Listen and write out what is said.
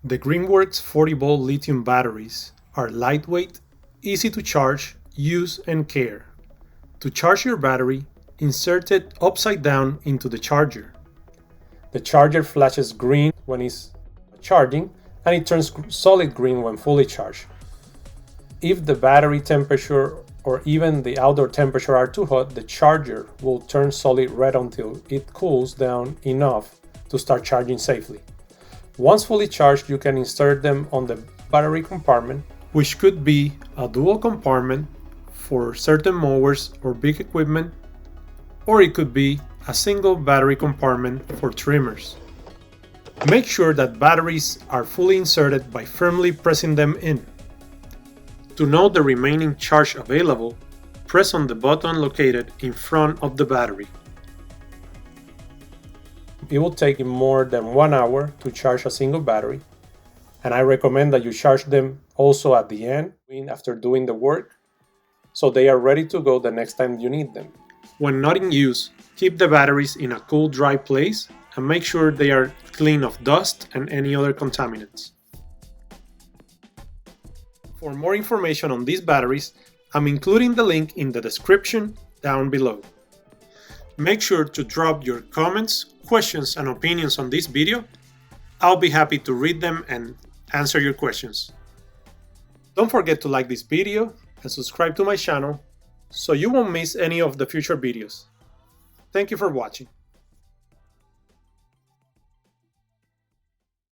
The Greenworks 40V Lithium batteries are lightweight, easy to charge, use, and care. To charge your battery, insert it upside down into the charger. The charger flashes green when it's charging, and it turns solid green when fully charged. If the battery temperature or even the outdoor temperature are too hot, the charger will turn solid red until it cools down enough to start charging safely. Once fully charged, you can insert them on the battery compartment, which could be a dual compartment for certain mowers or big equipment, or it could be a single battery compartment for trimmers. Make sure that batteries are fully inserted by firmly pressing them in. To know the remaining charge available, press on the button located in front of the battery. It will take more than 1 hour to charge a single battery, and I recommend that you charge them also at the end after doing the work, so they are ready to go the next time you need them. When not in use, keep the batteries in a cool, dry place and make sure they are clean of dust and any other contaminants. For more information on these batteries, I'm including the link in the description down below. Make sure to drop your comments, questions, and opinions on this video. I'll be happy to read them and answer your questions. Don't forget to like this video and subscribe to my channel so you won't miss any of the future videos. Thank you for watching.